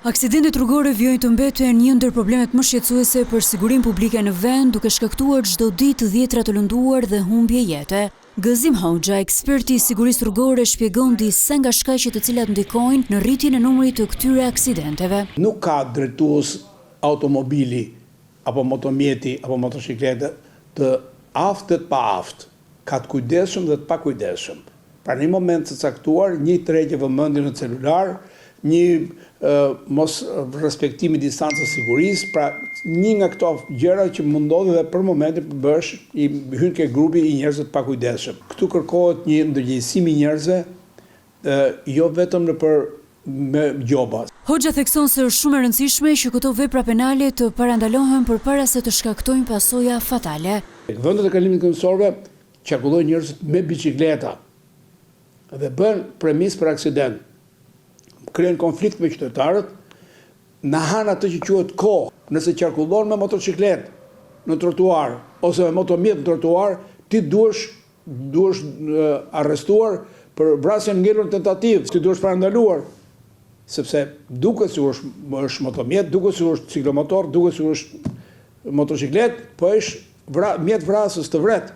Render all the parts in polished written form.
Aksidentet rrugore vijojnë të mbeten një ndër problemet më shqetësuese për sigurinë publike në vend, duke shkaktuar çdo ditë dhjetra të lënduar dhe humbje jete. Gëzim Hoxha, eksperti i sigurisë rrugore, shpjegon disa nga shkaqet të cilat ndikojnë në rritjen e numrit të këtyre aksidenteve. Nuk ka drejtues automobili apo motomjeti apo motociklete të aftë pa aftë, ka të kujdesshëm dhe të pa kujdesshëm. Pra në një moment të caktuar, një tregje vëmendje në celular, një mos respektimi distancës sigurisë, pra një nga këto gjëra që mundodhi dhe për momentin bësh i hyn ke grupi i njerëzve të pakujdesshëm. Këtu kërkohet një ndërgjegjësim i njerëzve, jo vetëm me gjoba. Hoxha thekson se është shumë e rëndësishme që këto vepra penale të parandalohen përpara se të shkaktojnë pasoja fatale. Në vendet e kalimit kryesor qarkullojnë njerëzit me bicikleta dhe bën premis për aksident. Kryen konflikt me qytetarët, në han atë që quhet kohë. Nëse qarkullon me motociklet në trotuar ose me motomjet në trotuar, ti duhesh arrestuar për vrasje ngelur tentativë, ti duhesh parandaluar, sepse duket si është motomjet, duket si është ciklomotor, duket si është motociklet, po është mjet vrasës të vret.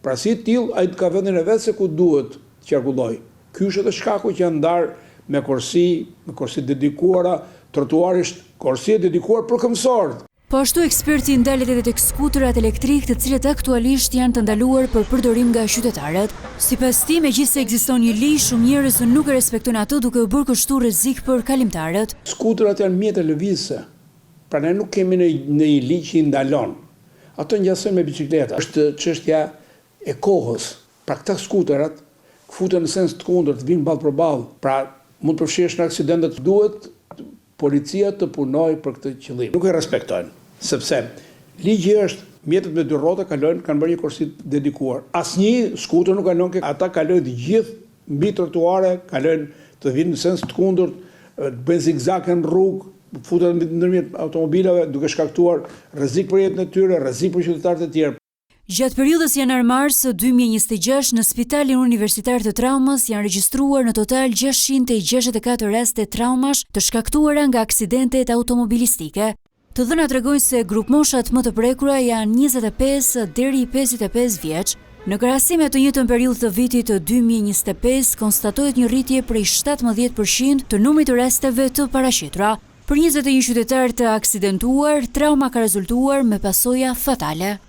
Pra si till ai ka vendin e vet se ku duhet të qarkulloj. Ky është edhe shkaku që janë ndarë me korsi dedikuara, trotuarisht korsi e dedikuar për këmbësorët. Po ashtu eksperti ndalet edhe tek skuterat elektrik, të cilët aktualisht janë të ndaluar për përdorim nga qytetarët. Sipas tij, megjithëse ekziston një ligj, shumë njerëz nuk e respektojnë atë, duke u bërë kështu rrezik për kalimtarët. Skuterat janë mjete lëvizëse. Pra ne nuk kemi në një ligj që i ndalon. Ato ngjasojnë me bicikleta. Është çështja e kohës. Pra këta skuterat futen në sens të kundërt, vinë ballë për ballë. Pra mund të përfshihesh në aksidentet, duhet policia të punojë për këtë qëllim. Nuk e respektojnë, sepse ligji është mjetet me dy rrota kanë bërë një korsi dedikuar. Asnjë skuter nuk kalon, ata kalojnë të gjithë mbi trotuare, kalojnë të vinë në sens të kundërt, bëjnë zigzag në rrugë, futen ndërmjet automobilave duke shkaktuar rrezik për jetën e tyre, rrezik për qytetarët e tjerë. Gjatë periudhës janar-mars 2026 në Spitalin Universitar të Traumës janë regjistruar në total 664 raste traumash të shkaktuara nga aksidentet automobilistike. Të dhënat tregojnë se grupmoshat më të prekura janë 25 deri 55 vjeç. Në krahasim me të njëjtën periudhë të vitit 2025 konstatohet një rritje prej 17% të numrit të rasteve të paraqitura. Për 21 qytetar të aksidentuar, trauma ka rezultuar me pasoja fatale.